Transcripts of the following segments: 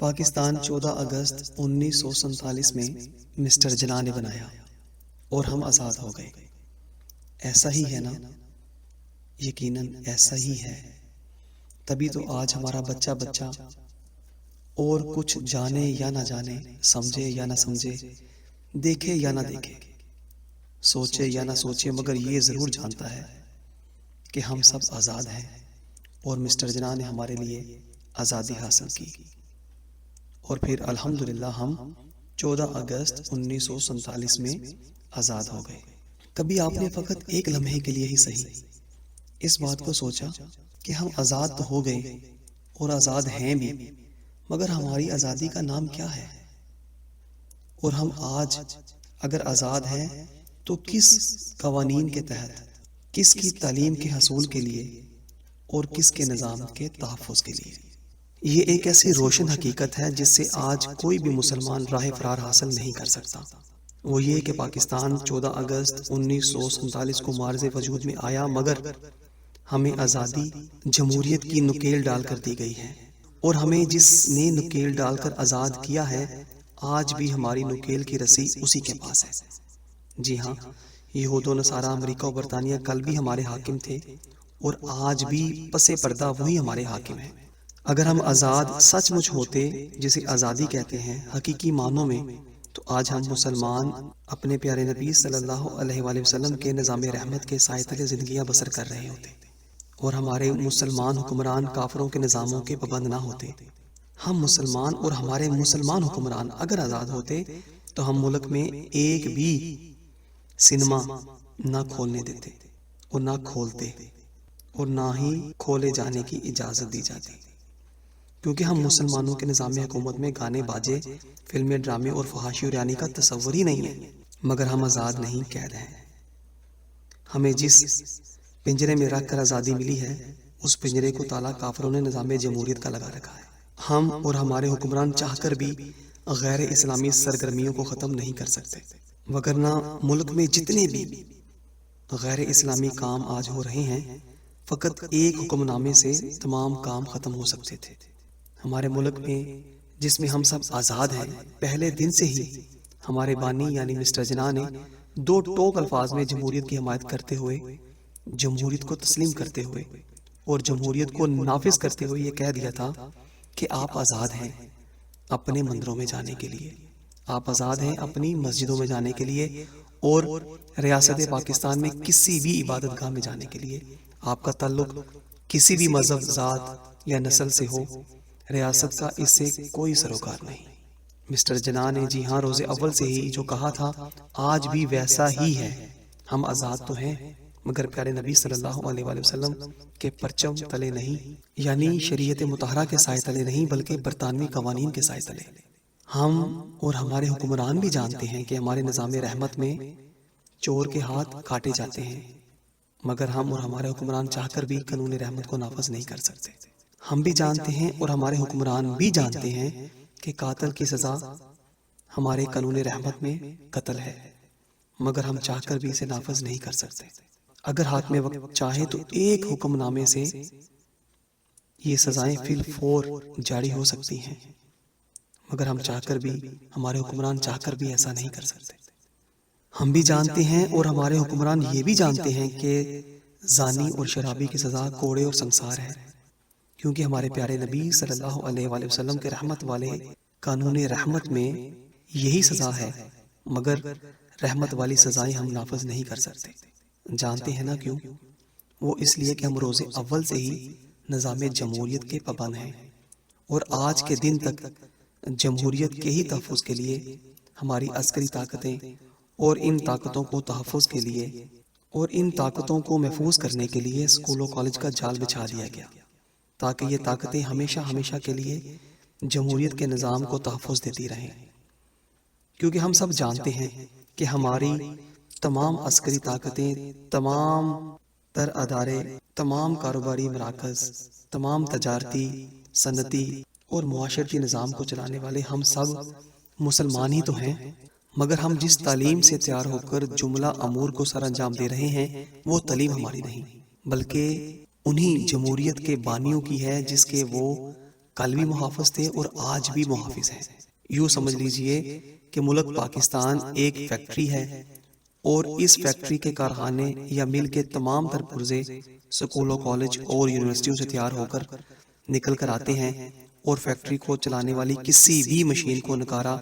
پاکستان 14 اگست 1947 میں مسٹر جناح نے بنایا اور ہم آزاد ہو گئے۔ ایسا ہی ہے نا؟ یقیناً ایسا ہی ہے۔ تبھی تو آج ہمارا بچہ اور کچھ جانے یا نہ جانے، سمجھے یا نہ سمجھے، دیکھے یا نہ دیکھے، سوچے یا نہ سوچے، مگر یہ ضرور جانتا ہے کہ ہم سب آزاد ہیں اور مسٹر جناح نے ہمارے لیے آزادی حاصل کی۔ اور پھر الحمدللہ ہم 14 اگست 1947 میں آزاد ہو گئے۔ کبھی آپ نے فقط ایک لمحے کے لیے ہی صحیح اس بات کو سوچا کہ ہم آزاد تو ہو گئے اور آزاد ہیں بھی، مگر ہماری آزادی کا نام کیا ہے؟ اور ہم آج اگر آزاد ہیں تو کس قوانین کے تحت، کس کی تعلیم کے حصول کے لیے اور کس کے نظام کے تحفظ کے لیے؟ یہ ایک ایسی روشن حقیقت ہے جس سے آج کوئی بھی مسلمان راہ فرار حاصل نہیں کر سکتا۔ وہ یہ کہ پاکستان 14 اگست 1947 کو معرض وجود میں آیا، مگر ہمیں آزادی جمہوریت کی نکیل ڈال کر دی گئی ہے، اور ہمیں جس نے نکیل ڈال کر آزاد کیا ہے آج بھی ہماری نکیل کی رسی اسی کے پاس ہے۔ جی ہاں، یہود و نصارہ، امریکہ و برطانیہ کل بھی ہمارے حاکم تھے اور آج بھی پس پردہ وہی ہمارے حاکم ہیں۔ اگر ہم آزاد سچ مچ ہوتے، جسے آزادی کہتے ہیں حقیقی معنوں میں، تو آج ہم مسلمان اپنے پیارے نبی صلی اللہ علیہ وآلہ وسلم کے نظام رحمت کے سائے تلے زندگیاں بسر کر رہے ہوتے، اور ہمارے مسلمان حکمران کافروں کے نظاموں کے پابند نہ ہوتے۔ ہم مسلمان اور ہمارے مسلمان حکمران اگر آزاد ہوتے تو ہم ملک میں ایک بھی سنیما نہ کھولنے دیتے اور نہ کھولتے، اور نہ ہی کھولے جانے کی اجازت دی جاتی، کیونکہ ہم مسلمانوں کے نظام حکومت میں گانے باجے، فلمیں، ڈرامے اور فحاشی اور یعنی کا تصور ہی نہیں ہے۔ مگر ہم آزاد نہیں، قید ہیں۔ ہمیں جس پنجرے میں رکھ کر آزادی ملی ہے اس پنجرے کو تالا کافروں نے نظام جمہوریت کا لگا رکھا ہے۔ ہم اور ہمارے حکمران چاہ کر بھی غیر اسلامی سرگرمیوں کو ختم نہیں کر سکتے، وگرنہ ملک میں جتنے بھی غیر اسلامی کام آج ہو رہے ہیں فقط ایک حکم نامے سے تمام کام ختم ہو سکتے تھے۔ ہمارے ملک میں جس میں ہم سب آزاد ہیں، پہلے دن سے ہی ہمارے بانی یعنی مسٹر جناح نے دو ٹوک الفاظ میں جمہوریت کی حمایت کرتے ہوئے، جمہوریت کو تسلیم کرتے ہوئے اور جمہوریت کو نافذ کرتے ہوئے یہ کہہ دیا تھا کہ آپ آزاد ہیں اپنے مندروں میں جانے کے لیے، آپ آزاد ہیں اپنی مسجدوں میں جانے کے لیے، اور ریاست پاکستان میں کسی بھی عبادت گاہ میں جانے کے لیے۔ آپ کا تعلق کسی بھی مذہب، ذات یا نسل سے ہو، ریاست کا اس سے کوئی سروکار نہیں۔ مسٹر جناح نے جی ہاں روز اول سے ہی جو کہا تھا آج بھی ویسا ہی ہے۔ ہم آزاد تو ہیں مگر پیارے نبی صلی اللہ علیہ وآلہ وسلم کے پرچم تلے نہیں، یعنی شریعت مطہرہ کے سائے تلے نہیں، بلکہ برطانوی قوانین کے سائے تلے۔ ہم اور ہمارے حکمران بھی جانتے ہیں کہ ہمارے نظام رحمت میں چور کے ہاتھ کاٹے جاتے ہیں، مگر ہم اور ہمارے حکمران چاہ کر بھی قانون رحمت کو نافذ نہیں کر سکتے۔ ہم بھی جانتے ہیں اور ہمارے حکمران بھی جانتے ہیں کہ قاتل کی سزا ہمارے قانون رحمت میں قتل ہے، مگر ہم چاہ کر بھی اسے نافذ نہیں کر سکتے۔ اگر ہاتھ میں وقت چاہے تو ایک حکم نامے سے یہ سزائیں فی الفور جاری ہو سکتی ہیں، مگر ہم چاہ کر بھی، ہمارے حکمران چاہ کر بھی ایسا نہیں کر سکتے۔ ہم بھی جانتے ہیں اور ہمارے حکمران یہ بھی جانتے ہیں کہ زانی اور شرابی کی سزا کوڑے اور سنسار ہے، کیونکہ ہمارے پیارے نبی صلی اللہ علیہ وآلہ وسلم کے رحمت والے قانون رحمت میں یہی سزا ہے، مگر رحمت والی سزائیں ہم نافذ نہیں کر سکتے۔ جانتے ہیں نا کیوں؟ وہ اس لیے کہ ہم روز اول سے ہی نظام جمہوریت کے پابند ہیں، اور آج کے دن تک جمہوریت کے ہی تحفظ کے لیے ہماری عسکری طاقتیں اور ان طاقتوں کو تحفظ کے لیے اور ان طاقتوں کو محفوظ کرنے کے لیے اسکول و کالج کا جال بچھا دیا گیا، تاکہ یہ طاقتیں ہمیشہ ہمیشہ کے لیے جمہوریت کے نظام کو تحفظ دیتی رہیں۔ کیونکہ ہم سب جانتے ہیں کہ ہماری تمام عسکری طاقتیں، تمام تر ادارے، تمام کاروباری مراکز، تمام تجارتی، صنعتی اور معاشرتی نظام کو چلانے والے ہم سب مسلمان ہی تو ہیں، مگر ہم جس تعلیم سے تیار ہو کر جملہ امور کو سر انجام دے رہے ہیں وہ تعلیم ہماری نہیں، بلکہ انہی جمہوریت کے بانیوں کی ہے جس کے وہ کل بھی محافظ تھے اور آج بھی محافظ ہیں۔ یوں سمجھ لیجئے کہ ملک پاکستان ایک فیکٹری ہے اور اس فیکٹری کے کارخانے یا مل کے تمام تر پرزے سکولوں، کالج اور یونیورسٹیوں سے تیار ہو کر نکل کر آتے ہیں اور فیکٹری کو چلانے والی کسی بھی مشین کو نکارا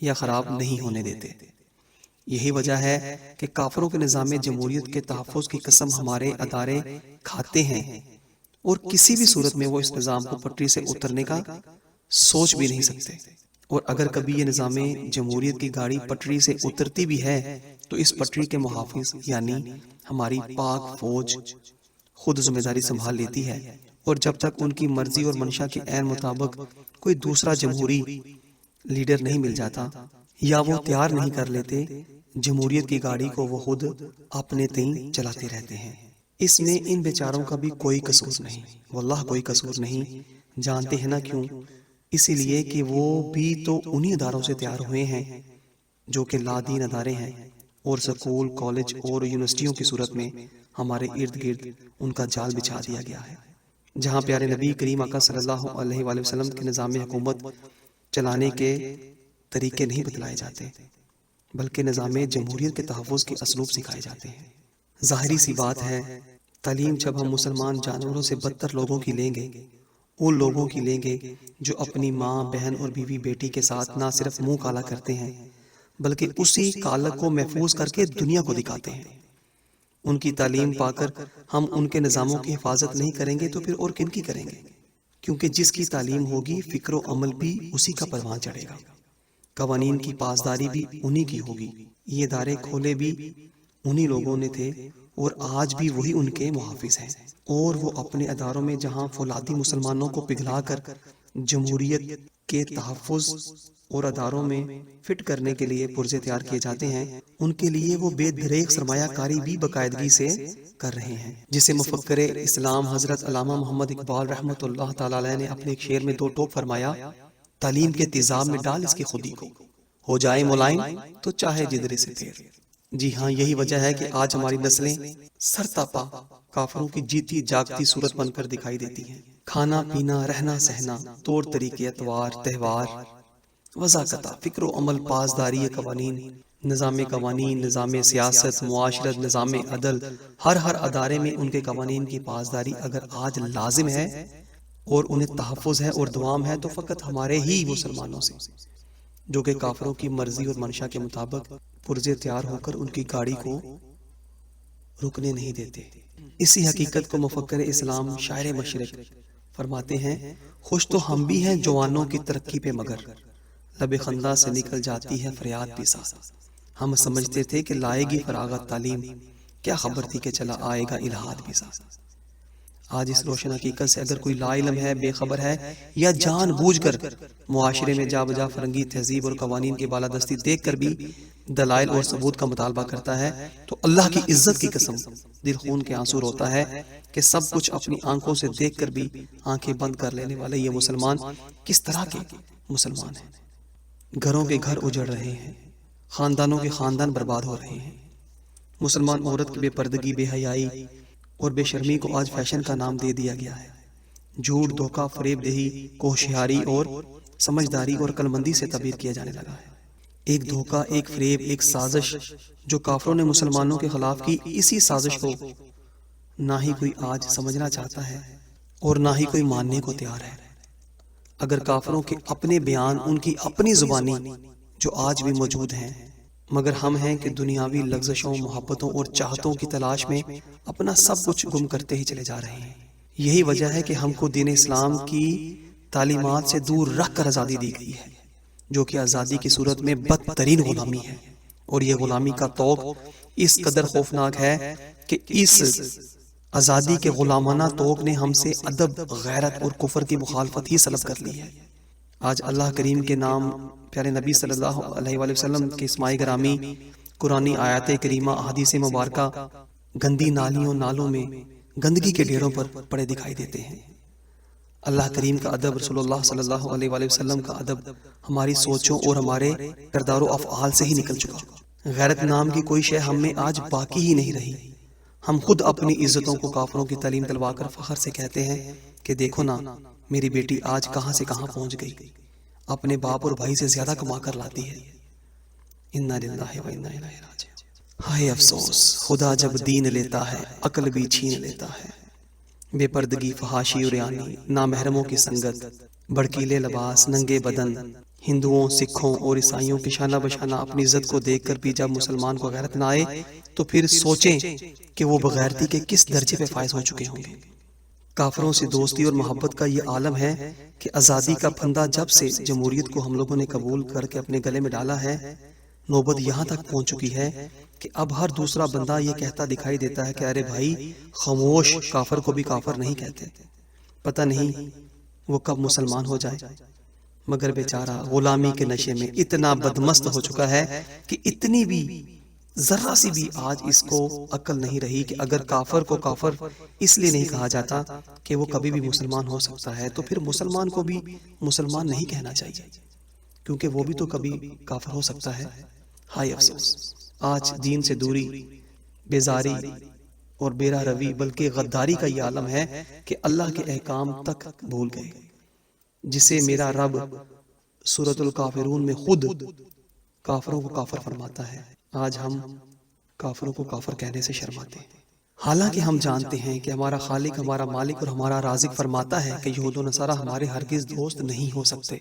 یا خراب نہیں ہونے دیتے۔ یہی وجہ ہے کہ کافروں کے نظام جمہوریت کے تحفظ کی قسم ہمارے ادارے کھاتے ہیں اور کسی بھی صورت میں وہ اس نظام کو پٹری سے اترنے کا سوچ بھی نہیں سکتے۔ اور اگر کبھی یہ نظام جمہوریت کی گاڑی پٹری سے اترتی بھی ہے تو اس پٹری کے محافظ یعنی ہماری پاک فوج خود ذمہ داری سنبھال لیتی ہے، اور جب تک ان کی مرضی اور منشا کے عین مطابق کوئی دوسرا جمہوری لیڈر نہیں مل جاتا یا وہ تیار نہیں کر لیتے، جمہوریت کی گاڑی کو وہ خود اپنے تئیں چلاتے رہتے ہیں۔ اس میں ان بیچاروں کا بھی کوئی قصور نہیں، واللہ کوئی قصور نہیں۔ جانتے ہیں نا کیوں؟ اسی لیے کہ وہ بھی تو انہی اداروں سے تیار ہوئے ہیں جو کہ لادین ادارے ہیں، اور سکول، کالج اور یونیورسٹیوں کی صورت میں ہمارے ارد گرد ان کا جال بچھا دیا گیا ہے، جہاں پیارے نبی کریم آقا صلی اللہ علیہ وآلہ وسلم کے نظام حکومت چلانے کے طریقے نہیں بتلائے جاتے بلکہ نظام جمہوریت کے تحفظ کے اسلوب سکھائے جاتے ہیں۔ ظاہری سی بات ہے، تعلیم جب ہم مسلمان جانوروں سے بدتر لوگوں کی لیں گے، ان لوگوں کی لیں گے جو اپنی ماں، بہن اور بیوی بیٹی کے ساتھ نہ صرف منہ کالا کرتے ہیں بلکہ اسی کالک کو محفوظ کر کے دنیا کو دکھاتے ہیں، ان کی تعلیم پا کر ہم ان کے نظاموں کی حفاظت نہیں کریں گے تو پھر اور کن کی کریں گے؟ کیونکہ جس کی تعلیم ہوگی فکر و عمل بھی اسی کا پروان چڑھے گا، قوانین کی پاسداری بھی انہی کی ہوگی۔ یہ ادارے کھولے بھی انہی لوگوں نے تھے اور آج بھی وہی ان کے محافظ ہیں، اور وہ اپنے اداروں میں جہاں فولادی مسلمانوں کو پگھلا کر جمہوریت کے تحفظ اور اداروں میں فٹ کرنے کے لیے پرزے تیار کیے جاتے ہیں، ان کے لیے وہ بے دریغ سرمایہ کاری بھی باقاعدگی سے کر رہے ہیں، جسے مفکر اسلام حضرت علامہ محمد اقبال رحمۃ اللہ تعالی علیہ نے اپنے ایک شعر میں دو ٹوک فرمایا: تعلیم کے تیزاب میں ڈال اس کی خودی کو، ہو جائے ملائم تو چاہے جدرے سے پھیر۔ جی ہاں، یہی وجہ ہے کہ آج ہماری نسلیں سرتاپا کافروں کی جیتی جاگتی صورت بن کر دکھائی دیتی ہیں۔ کھانا پینا، رہنا سہنا، طور طریقے، اتوار، تہوار، وضاقت، فکر و عمل، پاسداری قوانین، نظام سیاست، معاشرت، نظام عدل، ہر ادارے میں ان کے قوانین کی پاسداری اگر آج لازم ہے اور انہیں تحفظ ہے اور دوام ہے تو فقط ہمارے ہی مسلمانوں سے، جو کہ کافروں کی مرضی اور منشا کے مطابق پرزے تیار ہو کر ان کی گاڑی کو رکنے نہیں دیتے۔ اسی حقیقت کو مفکر اسلام شاعر مشرق فرماتے ہیں: خوش تو ہم بھی ہیں جوانوں کی ترقی پہ، مگر لب خندہ سے نکل جاتی ہے فریاد بھی ساتھ۔ ہم سمجھتے تھے کہ لائے گی فراغت تعلیم، کیا خبر تھی کہ چلا آئے گا الہاد بھی ساتھ۔ آج اس روشن حقیقت سے اگر کوئی لا علم ہے، بے خبر ہے یا جان بوجھ کر معاشرے میں جا بجا فرنگی تہذیب اور قوانین کی بالادستی دیکھ کر بھی دلائل اور ثبوت کا مطالبہ کرتا ہے تو اللہ کی عزت کی قسم دل خون کے آنسو روتا ہے کہ سب کچھ اپنی آنکھوں سے دیکھ کر بھی آنکھیں بند کر لینے والے یہ مسلمان کس طرح کے مسلمان ہیں۔ گھروں کے گھر اجڑ رہے ہیں، خاندانوں کے خاندان برباد ہو رہے ہیں۔ مسلمان عورت کی بے پردگی، بے حیائی اور بے شرمی کو آج فیشن کا نام دے دیا گیا ہے۔ جھوٹ، دھوکہ، فریب دہی کو ہوشیاری اور سمجھداری اور عقلمندی سے تعبیر کیا جانے لگا ہے۔ ایک دھوکہ، ایک فریب، ایک سازش جو کافروں نے مسلمانوں کے خلاف کی، اسی سازش کو نہ ہی کوئی آج سمجھنا چاہتا ہے اور نہ ہی کوئی ماننے کو تیار ہے۔ اگر کافروں کے اپنے بیان، ان کی اپنی زبانی جو آج بھی موجود ہیں، مگر ہم ہیں کہ دنیاوی لغزشوں، محبتوں اور چاہتوں کی تلاش میں اپنا سب کچھ گم کرتے ہی چلے جا رہے ہیں۔ یہی وجہ ہے کہ ہم کو دین اسلام کی تعلیمات سے دور رکھ کر آزادی دی گئی ہے، جو کہ آزادی کی صورت میں بدترین غلامی ہے، اور یہ غلامی کا طوق اس قدر خوفناک ہے کہ اس آزادی کے غلامانہ طوق نے ہم سے ادب، غیرت اور کفر کی مخالفت ہی سلب کر لی ہے۔ آج اللہ کریم کے نام، پیارے نبی صلی اللہ علیہ وآلہ وسلم کے اسماء گرامی، قرآنی آیات کریمہ، احادیث مبارکہ گندی نالیوں، نالوں میں گندگی کے ڈھیروں پر پڑے دکھائی دیتے ہیں۔ اللہ کریم کا ادب، رسول اللہ صلی اللہ علیہ وآلہ وسلم کا ادب ہماری سوچوں اور ہمارے کردار و افعال سے ہی نکل چکا۔ غیرت نام کی کوئی شے ہم میں آج باقی ہی نہیں رہی۔ ہم خود اپنی عزتوں کو کافروں کی تعلیم دلوا کر فخر سے کہتے ہیں کہ دیکھو نا، میری بیٹی آج کہاں سے کہاں پہنچ گئی، اپنے باپ اور بھائی سے زیادہ کما کر لاتی ہے۔ انا للہ و انا الیہ راجعون۔ ہائے افسوس، خدا جب دین لیتا ہے عقل بھی چھین لیتا ہے۔ بے پردگی، فحاشی اور ریانی، نامحرموں کی سنگت، بھڑکیلے لباس، ننگے بدن، ہندوؤں، سکھوں اور عیسائیوں کی شانہ بشانہ اپنی عزت کو دیکھ کر بھی جب مسلمان کو غیرت نہ آئے تو پھر سوچیں کہ وہ بغیرتی کے کس درجے پہ فائز ہو چکے ہوں گے۔ کافروں سے دوستی اور محبت کا یہ عالم ہے کہ آزادی کا پھندا جب سے جمہوریت کو ہم لوگوں نے قبول کر کے اپنے گلے میں ڈالا ہے، نوبت یہاں تک پہنچ چکی ہے کہ اب ہر دوسرا بندہ یہ کہتا دکھائی دیتا ہے کہ ارے بھائی خاموش، کافر کو بھی کافر نہیں کہتے، پتہ نہیں وہ کب مسلمان ہو جائے۔ مگر بیچارہ غلامی کے نشے میں اتنا بدمست ہو چکا ہے کہ اتنی بھی ذرا سی بھی آج اس کو عقل نہیں رہی کہ اگر کافر کو کافر اس لیے نہیں کہا جاتا کہ وہ کبھی بھی مسلمان ہو سکتا ہے، تو پھر مسلمان کو بھی مسلمان نہیں کہنا چاہیے، کیونکہ وہ بھی تو کبھی کافر ہو سکتا ہے۔ ہائے افسوس، آج دین سے دوری، بیزاری اور بیرہ روی بلکہ غداری کا یہ عالم ہے کہ اللہ کے احکام تک بھول گئے، جسے میرا رب سورۃ الکافرون میں خود کافروں کو کافر فرماتا ہے۔ آج ہم کافروں کو کافر کہنے سے شرماتے ہیں، حالانکہ ہم جانتے ہیں کہ ہمارا خالق، ہمارا مالک اور ہمارا رازق فرماتا ہے کہ یہود و نصارہ ہمارے ہرگز دوست نہیں ہو سکتے،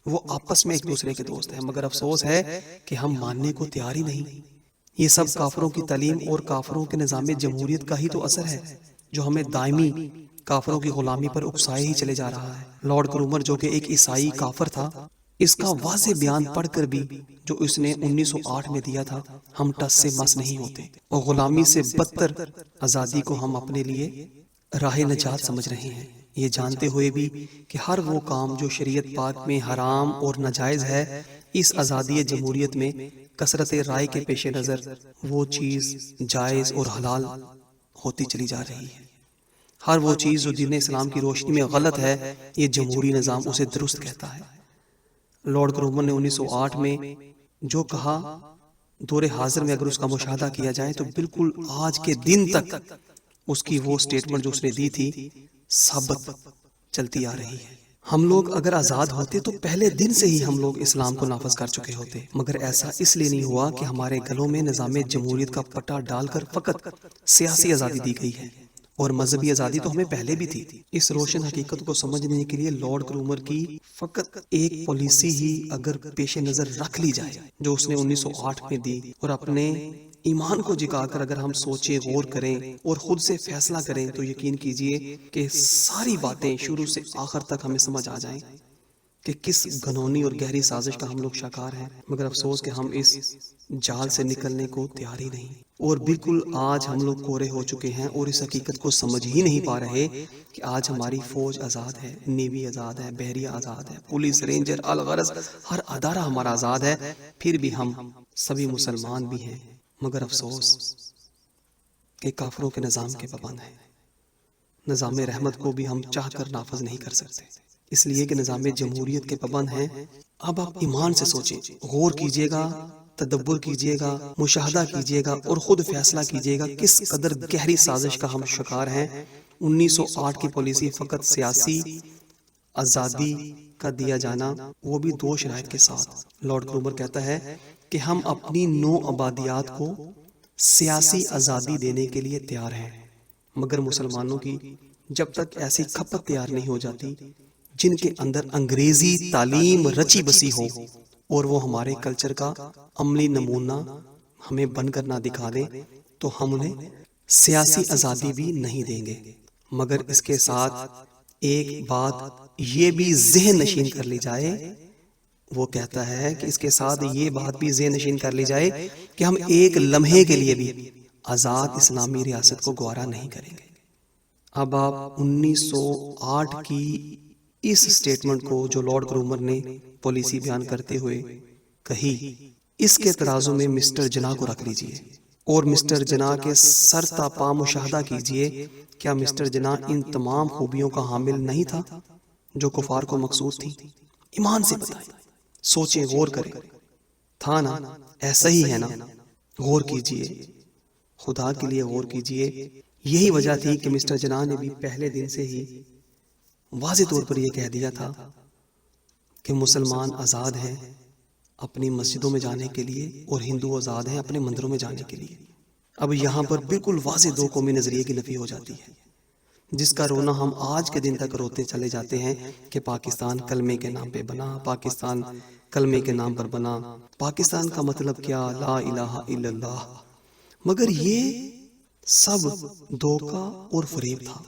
وہ آپس میں ایک دوسرے کے دوست ہیں، مگر افسوس ہے کہ ہم ماننے کو تیار ہی نہیں۔ یہ سب کافروں کی تعلیم اور کافروں کے نظام جمہوریت کا ہی تو اثر ہے جو ہمیں دائمی کافروں کی غلامی پر اکسائے ہی چلے جا رہا ہے۔ لارڈ کرومر جو کہ ایک عیسائی کافر تھا، اس کا واضح بیان پڑھ کر بھی جو اس نے 1908 میں دیا تھا، ہم ٹس سے مس نہیں ہوتے، اور غلامی سے بدتر آزادی کو ہم اپنے لیے راہ نجات سمجھ رہے ہیں، یہ جانتے ہوئے بھی کہ ہر وہ کام جو شریعت پاک میں حرام اور ناجائز ہے، اس آزادی جمہوریت میں کثرت رائے کے پیش نظر وہ چیز جائز اور حلال ہوتی چلی جا رہی ہے۔ ہر وہ چیز جو دین اسلام کی روشنی میں غلط ہے، یہ جمہوری نظام اسے درست کہتا ہے۔ لارڈ کرومر نے 1908 میں جو کہا، دور حاضر میں اگر اس کا مشاہدہ کیا جائے تو بالکل آج کے دن تک اس کی وہ سٹیٹمنٹ جو اس نے دی تھی ثابت چلتی آ رہی ہے۔ ہم لوگ اگر آزاد ہوتے تو پہلے دن سے ہی ہم لوگ اسلام کو نافذ کر چکے ہوتے، مگر ایسا اس لیے نہیں ہوا کہ ہمارے گلوں میں نظام جمہوریت کا پٹا ڈال کر فقط سیاسی آزادی دی گئی ہے، اور مذہبی آزادی تو ہمیں پہلے بھی تھی۔ اس روشن حقیقت کو سمجھنے کے لیے لارڈ کرومر کی فقط ایک پالیسی ہی اگر پیش نظر رکھ لی جائے جو اس نے 1908 میں دی، اور اپنے ایمان کو جگا کر اگر ہم سوچیں، غور کریں اور خود سے فیصلہ کریں، تو یقین کیجئے کہ ساری باتیں شروع سے آخر تک ہمیں سمجھ آ جائیں کہ کس گھنونی اور گہری سازش کا ہم لوگ شکار ہیں۔ مگر افسوس کہ ہم اس جال سے نکلنے کو تیار ہی نہیں، اور بالکل آج ہم لوگ کورے ہو چکے ہیں اور اس حقیقت کو سمجھ ہی نہیں پا رہے کہ آج ہماری فوج آزاد ہے، نیوی آزاد ہے، بحریہ آزاد ہے، پولیس، رینجر، الغرض ہر ادارہ ہمارا آزاد ہے، پھر بھی ہم سبھی مسلمان بھی ہیں، مگر افسوس کہ کافروں کے نظام کے پابند ہیں۔ نظام رحمت کو بھی ہم چاہ کر نافذ نہیں کر سکتے، اس لیے کہ نظام جمہوریت کے پابند ہیں۔ اب آپ ایمان سے سوچیں، غور کیجئے گا، تدبر کیجئے گا، مشاہدہ کیجئے گا اور خود فیصلہ کیجئے گا کس قدر گہری سازش کا ہم شکار ہیں۔ 1908 کی پالیسی فقط سیاسی آزادی کا دیا جانا، وہ بھی دو شرائط کے ساتھ۔ لارڈ کرومر کہتا ہے کہ ہم اپنی نو آبادیات کو سیاسی آزادی دینے کے لیے تیار ہیں، مگر مسلمانوں کی جب تک ایسی کھپت تیار نہیں ہو جاتی جن کے اندر انگریزی تعلیم رچی بسی ہو اور وہ ہمارے کلچر کا عملی نمونہ ہمیں بن کر نہ دکھا دیں، تو ہم انہیں سیاسی آزادی بھی نہیں دیں گے۔ مگر اس کے ساتھ ایک بات یہ بھی ذہن نشین کر لی جائے، وہ کہتا ہے کہ اس کے ساتھ یہ بات بھی ذہن نشین کر لی جائے کہ ہم ایک لمحے کے لیے بھی آزاد اسلامی ریاست کو گوارا نہیں کریں گے۔ اب آپ 1908 کی اس سٹیٹمنٹ کو جو لارڈ کرومر نے پالیسی بیان کرتے ہوئے کہی، اس کے ترازو میں مسٹر جناح کو رکھ لیجئے اور مسٹر جناح کے سر تا پا مشاہدہ کیجئے۔ کیا مسٹر جناح ان تمام خوبیوں کا حامل نہیں تھا جو کفار کو مقصود تھی؟ ایمان سے بتائیں، سوچیں، غور کریں، تھا نا؟ ایسا ہی ہے نا؟ غور کیجئے، خدا کے لیے غور کیجئے۔ یہی وجہ تھی کہ مسٹر جناح نے بھی پہلے دن سے ہی واضح طور پر یہ کہہ دیا تھا کہ مسلمان آزاد ہیں اپنی مسجدوں میں جانے کے لیے اور ہندو آزاد ہیں اپنے مندروں میں جانے کے لیے۔ اب یہاں پر بالکل واضح دو قومی نظریے کی نفی ہو جاتی ہے، جس کا رونا ہم آج کے دن تک روتے چلے جاتے ہیں کہ پاکستان کلمے کے نام پہ بنا، پاکستان کلمے کے نام پر بنا، پاکستان کا مطلب کیا، لا الہ الا اللہ۔ مگر یہ سب دھوکہ اور فریب تھا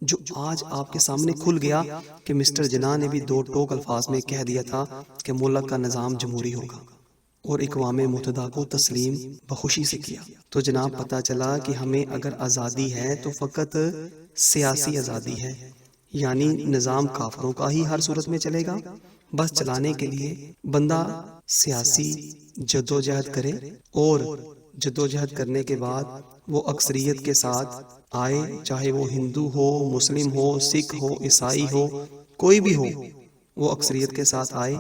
جو آج آپ کے سامنے کھل گیا کہ مسٹر جناح نے بھی دو ٹوک الفاظ میں کہہ دیا تھا کہ ملک کا نظام جمہوری ہوگا اور اقوام متحدہ کو تسلیم بخوشی سے کیا۔ تو جناب پتہ چلا کہ ہمیں اگر آزادی ہے تو فقط سیاسی آزادی ہے، یعنی نظام کافروں کا ہی ہر صورت میں چلے گا، بس چلانے کے لیے بندہ سیاسی جدوجہد کرے اور جدوجہد کرنے کے بعد وہ اکثریت کے ساتھ آئے، چاہے وہ ہندو ہو، مسلم ہو، سکھ ہو، عیسائی ہو، کوئی بھی ہو، وہ اکثریت کے ساتھ آئے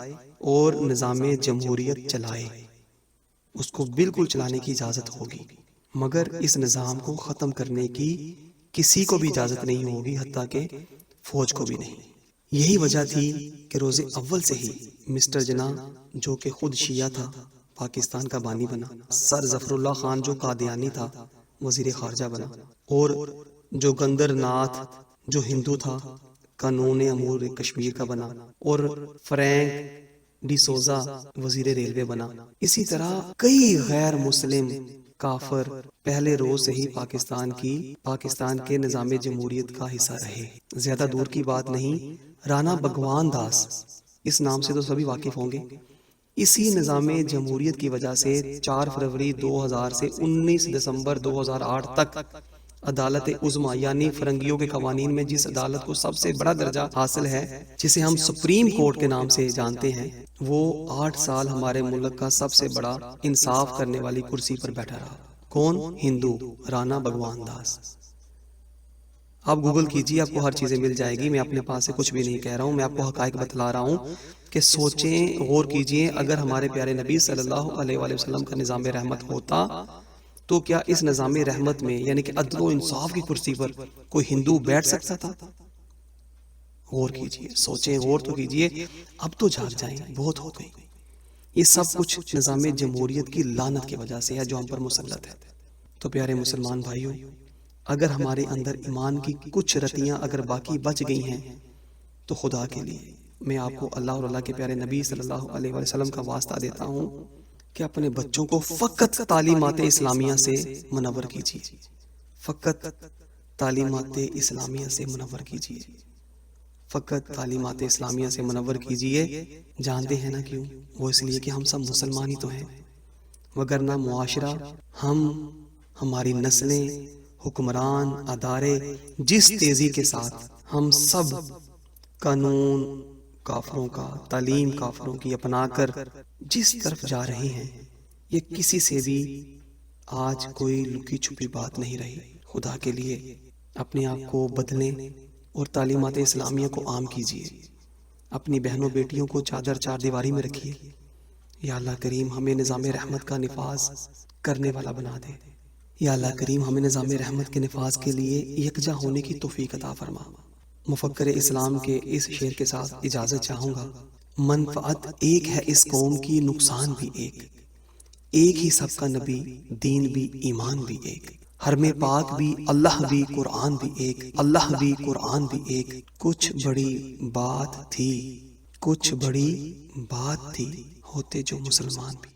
اور نظام جمہوریت چلائے، اس کو بالکل چلانے کی اجازت ہوگی، مگر اس نظام کو ختم کرنے کی کسی کو بھی اجازت نہیں ہوگی، حتیٰ کہ فوج کو بھی نہیں۔ یہی وجہ تھی کہ روز اول سے ہی مسٹر جناح جو کہ خود شیعہ تھا پاکستان کا بانی بنا، سر ظفر اللہ خان جو قادیانی تھا وزیر خارجہ بنا، اور جو گندر ناتھ جو ہندو تھا قانون امور کشمیر کا بنا، اور فرینک ڈی سوزا وزیر ریلوے بنا۔ اسی طرح کئی غیر مسلم کافر پہلے روز سے ہی پاکستان کے نظام جمہوریت کا حصہ رہے۔ زیادہ دور کی بات نہیں، رانا بھگوان داس، اس نام سے تو سبھی واقف ہوں گے، اسی نظام جمہوریت کی وجہ سے 4 فروری 2000 سے 19 دسمبر 2008 تک عدالت عظمیٰ یعنی فرنگیوں کے قوانین میں جس عدالت کو سب سے بڑا درجہ حاصل ہے، جسے ہم سپریم کورٹ کے نام سے جانتے ہیں، وہ 8 سال ہمارے ملک کا سب سے بڑا انصاف کرنے والی کرسی پر بیٹھا رہا۔ کون؟ ہندو، رانا بھگوان داس۔ آپ گوگل کیجیے، آپ کو ہر چیزیں مل جائے گی، میں اپنے پاس سے کچھ بھی نہیں کہہ رہا ہوں، میں آپ کو حقائق بتلا رہا ہوں کہ سوچیں، غور کیجیے، اگر ہمارے پیارے نبی صلی اللہ علیہ وآلہ وسلم کا نظام رحمت ہوتا تو کیا اس نظام رحمت میں یعنی کہ عدل و انصاف کی کرسی پر کوئی ہندو بیٹھ سکتا تھا؟ غور کیجیے، سوچیں، غور تو کیجیے، اب تو جاگ جائیں، بہت ہو گئی۔ یہ سب کچھ نظام جمہوریت کی لعنت کی وجہ سے ہے جو ہم پر مسلط ہے۔ تو پیارے مسلمان بھائیوں، اگر ہمارے اندر ایمان کی کچھ رتیاں اگر باقی بچ گئی ہیں تو خدا کے لیے میں آپ کو اللہ اور اللہ کے پیارے نبی صلی اللہ علیہ وسلم کا واسطہ دیتا ہوں کہ اپنے بچوں کو فقط تعلیمات اسلامیہ سے منور کیجیے، فقط تعلیمات اسلامیہ سے منور کیجیے، فقط تعلیمات اسلامیہ سے منور کیجیے۔ جانتے ہیں نا کیوں؟ وہ اس لیے کہ ہم سب مسلمان ہی تو ہیں، وگرنہ معاشرہ، ہماری نسلیں، حکمران، ادارے جس تیزی کے ساتھ ہم سب قانون کافروں کا، تعلیم کافروں کی اپنا کر جس طرف جا رہے ہیں، یہ کسی سے بھی آج کوئی لکی چھپی بات نہیں رہی۔ خدا کے لیے اپنے آپ کو بدلیں اور تعلیمات اسلامیہ کو عام کیجیے، اپنی بہنوں بیٹیوں کو چار دیواری میں رکھیے۔ یا اللہ کریم ہمیں نظام رحمت کا نفاذ کرنے والا بنا دے۔ یا اللہ کریم ہمیں نظام رحمت کے نفاذ کے لیے یکجا ہونے کی توفیق عطا فرما۔ مفکر اسلام کے اس شعر کے ساتھ اجازت چاہوں گا۔ منفعت ایک ہے اس قوم کی، نقصان بھی ایک ہی سب کا نبی، دین بھی ایمان بھی ایک، حرم پاک بھی اللہ بھی قرآن بھی ایک، اللہ بھی قرآن بھی ایک، کچھ بڑی بات تھی ہوتے جو مسلمان بھی۔